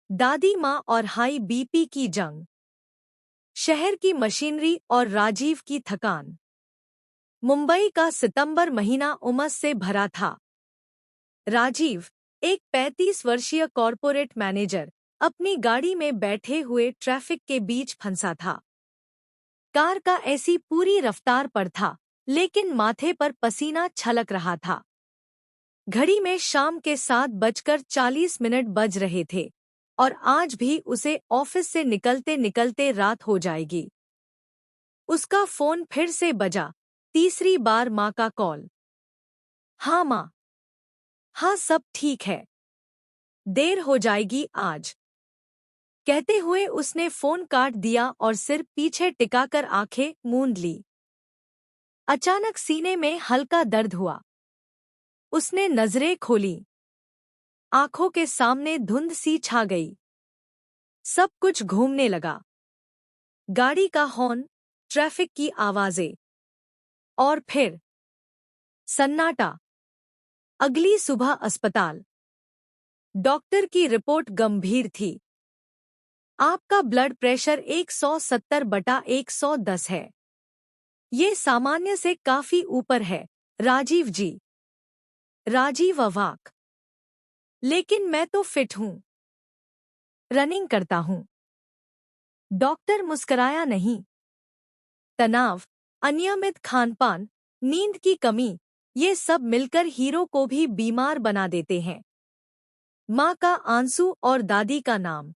दादी माँ और हाई बीपी की जंग, शहर की मशीनरी और राजीव की थकान। मुंबई का सितंबर महीना उमस से भरा था। राजीव, एक 35 वर्षीय कॉरपोरेट मैनेजर, अपनी गाड़ी में बैठे हुए ट्रैफिक के बीच फंसा था। कार का एसी पूरी रफ्तार पर था, लेकिन माथे पर पसीना छलक रहा था। घड़ी में शाम के 7:40 बज रहे थे और आज भी उसे ऑफिस से निकलते निकलते रात हो जाएगी। उसका फोन फिर से बजा, तीसरी बार माँ का कॉल। हाँ माँ। हाँ, सब ठीक है। देर हो जाएगी आज। कहते हुए उसने फोन काट दिया और सिर पीछे टिकाकर आंखें मूंद ली। अचानक सीने में हल्का दर्द हुआ। उसने नजरें खोली। आंखों के सामने धुंध सी छा गई। सब कुछ घूमने लगा। गाड़ी का हॉर्न, ट्रैफिक की आवाजें और फिर सन्नाटा। अगली सुबह अस्पताल। डॉक्टर की रिपोर्ट गंभीर थी। आपका ब्लड प्रेशर 170/110 है। ये सामान्य से काफी ऊपर है, राजीव जी। राजीव अवाक। लेकिन मैं तो फिट हूं। रनिंग करता हूं। डॉक्टर मुस्कराया नहीं। तनाव, अनियमित खानपान, नींद की कमी, ये सब मिलकर हीरो को भी बीमार बना देते हैं। माँ का आंसू और दादी का नाम।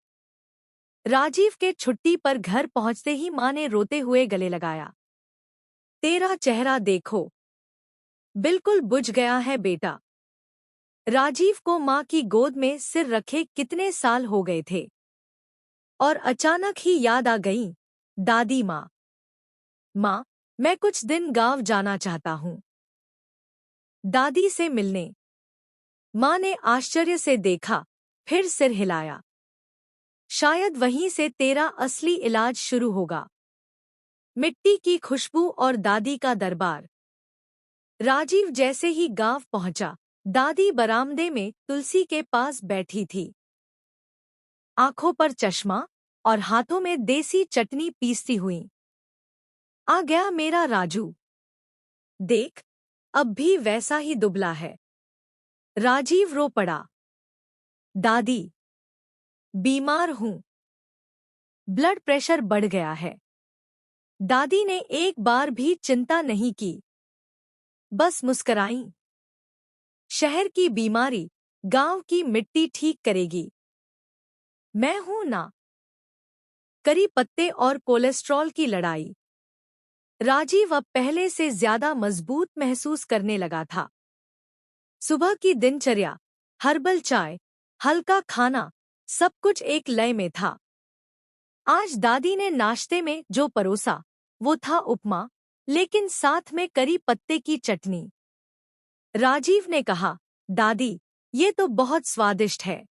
राजीव के छुट्टी पर घर पहुंचते ही माँ ने रोते हुए गले लगाया। तेरा चेहरा देखो, बिल्कुल बुझ गया है बेटा। राजीव को माँ की गोद में सिर रखे कितने साल हो गए थे। और अचानक ही याद आ गई, दादी माँ। माँ, मैं कुछ दिन गांव जाना चाहता हूँ। दादी से मिलने। माँ ने आश्चर्य से देखा, फिर सिर हिलाया। शायद वहीं से तेरा असली इलाज शुरू होगा। मिट्टी की खुशबू और दादी का दरबार। राजीव जैसे ही गांव पहुंचा, दादी बरामदे में तुलसी के पास बैठी थी। आंखों पर चश्मा और हाथों में देसी चटनी पीसती हुई। आ गया मेरा राजू। देख, अब भी वैसा ही दुबला है। राजीव रो पड़ा। दादी, बीमार हूं। ब्लड प्रेशर बढ़ गया है। दादी ने एक बार भी चिंता नहीं की, बस मुस्कराई। शहर की बीमारी, गांव की मिट्टी ठीक करेगी। मैं हूं ना। करी पत्ते और कोलेस्ट्रॉल की लड़ाई। राजीव अब पहले से ज्यादा मजबूत महसूस करने लगा था। सुबह की दिनचर्या, हर्बल चाय, हल्का खाना, सब कुछ एक लय में था। आज दादी ने नाश्ते में जो परोसा, वो था उपमा, लेकिन साथ में करी पत्ते की चटनी। राजीव ने कहा, दादी, ये तो बहुत स्वादिष्ट है।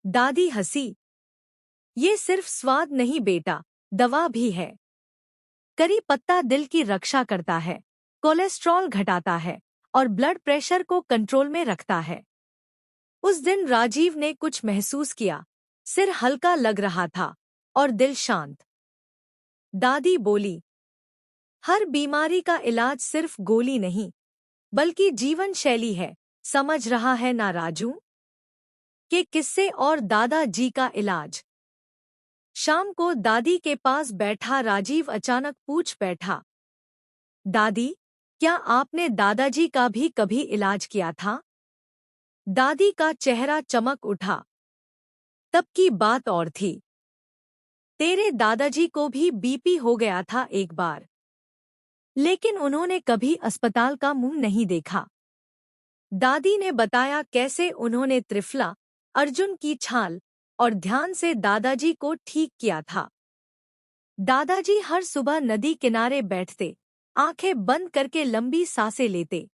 दादी हंसी। ये सिर्फ स्वाद नहीं बेटा, दवा भी है। करी पत्ता दिल की रक्षा करता है, कोलेस्ट्रॉल घटाता है और ब्लड प्रेशर को कंट्रोल में रखता है। उस दिन राजीव ने कुछ महसूस किया। सिर हल्का लग रहा था और दिल शांत। दादी बोली, हर बीमारी का इलाज सिर्फ गोली नहीं, बल्कि जीवन शैली है। समझ रहा है ना राजू? के किस्से और दादाजी का इलाज। शाम को दादी के पास बैठा राजीव अचानक पूछ बैठा, दादी, क्या आपने दादाजी का भी कभी इलाज किया था? दादी का चेहरा चमक उठा। तब की बात और थी। तेरे दादाजी को भी बीपी हो गया था एक बार, लेकिन उन्होंने कभी अस्पताल का मुंह नहीं देखा। दादी ने बताया कैसे उन्होंने त्रिफला, अर्जुन की छाल और ध्यान से दादाजी को ठीक किया था। दादाजी हर सुबह नदी किनारे बैठते, आंखें बंद करके लंबी सांसें लेते।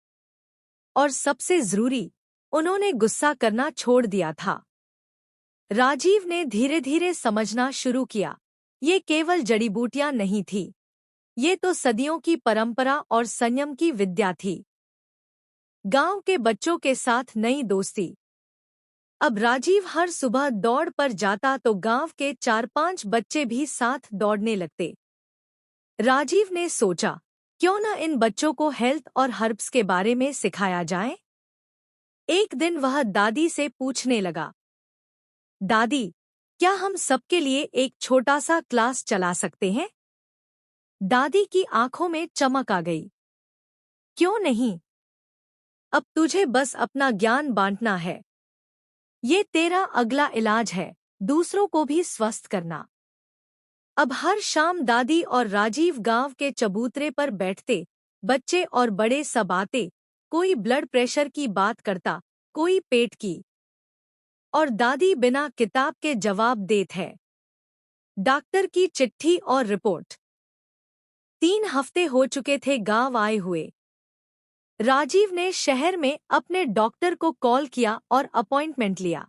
और सबसे जरूरी, उन्होंने गुस्सा करना छोड़ दिया था। राजीव ने धीरे धीरे समझना शुरू किया, ये केवल जड़ी बूटियां नहीं थी। ये तो सदियों की परंपरा और संयम की विद्या थी। गांव के बच्चों के साथ नई दोस्ती। अब राजीव हर सुबह दौड़ पर जाता तो गांव के 4-5 बच्चे भी साथ दौड़ने लगते। राजीव ने सोचा, क्यों न इन बच्चों को हेल्थ और हर्ब्स के बारे में सिखाया जाए। एक दिन वह दादी से पूछने लगा, दादी, क्या हम सबके लिए एक छोटा सा क्लास चला सकते हैं? दादी की आंखों में चमक आ गई। क्यों नहीं? अब तुझे बस अपना ज्ञान बांटना है। ये तेरा अगला इलाज है, दूसरों को भी स्वस्थ करना। अब हर शाम दादी और राजीव गांव के चबूतरे पर बैठते, बच्चे और बड़े सब आते, कोई ब्लड प्रेशर की बात करता, कोई पेट की। और दादी बिना किताब के जवाब देत है। डॉक्टर की चिट्ठी और रिपोर्ट। 3 हफ्ते हो चुके थे गांव आए हुए। राजीव ने शहर में अपने डॉक्टर को कॉल किया और अपॉइंटमेंट लिया।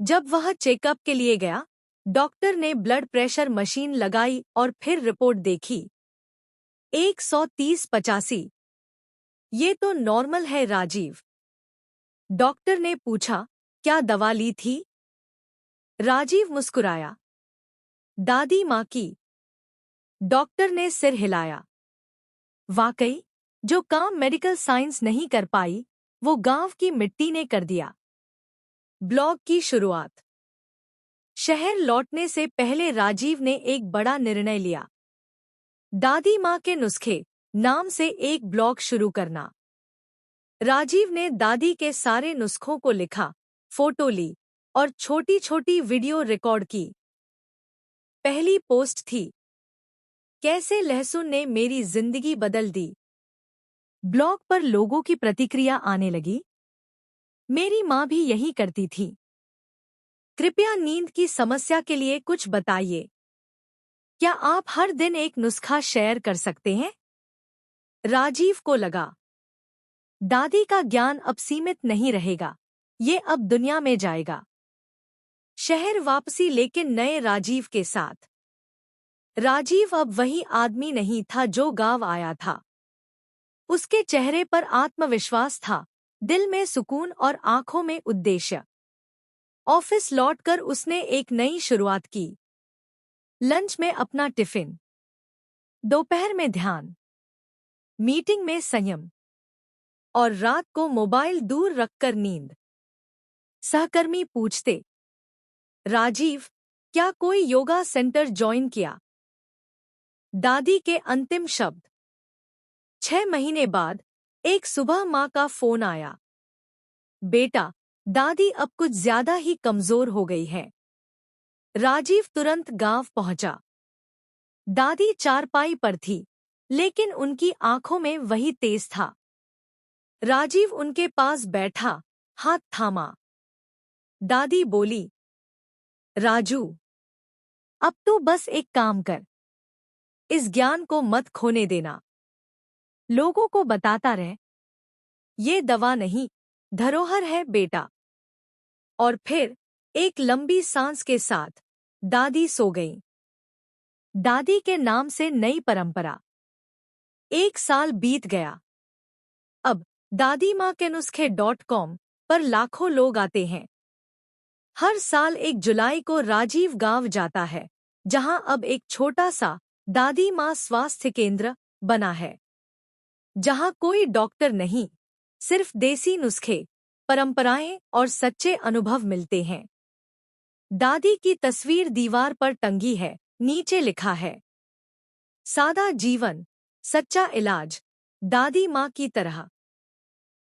जब वह चेकअप के लिए गया, डॉक्टर ने ब्लड प्रेशर मशीन लगाई और फिर रिपोर्ट देखी। 130/85। ये तो नॉर्मल है राजीव। डॉक्टर ने पूछा, क्या दवा ली थी? राजीव मुस्कुराया। दादी माँ की। डॉक्टर ने सिर हिलाया। वाकई, जो काम मेडिकल साइंस नहीं कर पाई, वो गांव की मिट्टी ने कर दिया। ब्लॉग की शुरुआत। शहर लौटने से पहले राजीव ने एक बड़ा निर्णय लिया। दादी माँ के नुस्खे नाम से एक ब्लॉग शुरू करना। राजीव ने दादी के सारे नुस्खों को लिखा, फोटो ली और छोटी छोटी वीडियो रिकॉर्ड की। पहली पोस्ट थी, कैसे लहसुन ने मेरी जिंदगी बदल दी। ब्लॉग पर लोगों की प्रतिक्रिया आने लगी। मेरी माँ भी यही करती थी। कृपया नींद की समस्या के लिए कुछ बताइए। क्या आप हर दिन एक नुस्खा शेयर कर सकते हैं? राजीव को लगा, दादी का ज्ञान अब सीमित नहीं रहेगा, ये अब दुनिया में जाएगा। शहर वापसी, लेकिन नए राजीव के साथ। राजीव अब वही आदमी नहीं था जो गांव आया था। उसके चेहरे पर आत्मविश्वास था, दिल में सुकून और आंखों में उद्देश्य। ऑफिस लौटकर उसने एक नई शुरुआत की। लंच में अपना टिफिन, दोपहर में ध्यान, मीटिंग में संयम और रात को मोबाइल दूर रखकर नींद। सहकर्मी पूछते, राजीव, क्या कोई योगा सेंटर ज्वाइन किया? दादी के अंतिम शब्द। 6 महीने बाद एक सुबह माँ का फोन आया, बेटा, दादी अब कुछ ज्यादा ही कमजोर हो गई है। राजीव तुरंत गांव पहुंचा। दादी चारपाई पर थी, लेकिन उनकी आंखों में वही तेज था। राजीव उनके पास बैठा, हाथ थामा। दादी बोली, राजू, अब तू बस एक काम कर, इस ज्ञान को मत खोने देना। लोगों को बताता रह, ये दवा नहीं, धरोहर है बेटा। और फिर एक लंबी सांस के साथ दादी सो गईं। दादी के नाम से नई परंपरा। 1 साल बीत गया। अब दादी माँ के नुस्खे.com पर लाखों लोग आते हैं। हर साल 1 जुलाई को राजीव गांव जाता है, जहां अब एक छोटा सा दादी माँ स्वास्थ्य केंद्र बना है। जहां कोई डॉक्टर नहीं, सिर्फ देसी नुस्खे, परंपराएं और सच्चे अनुभव मिलते हैं। दादी की तस्वीर दीवार पर टंगी है, नीचे लिखा है, सादा जीवन, सच्चा इलाज, दादी माँ की तरह।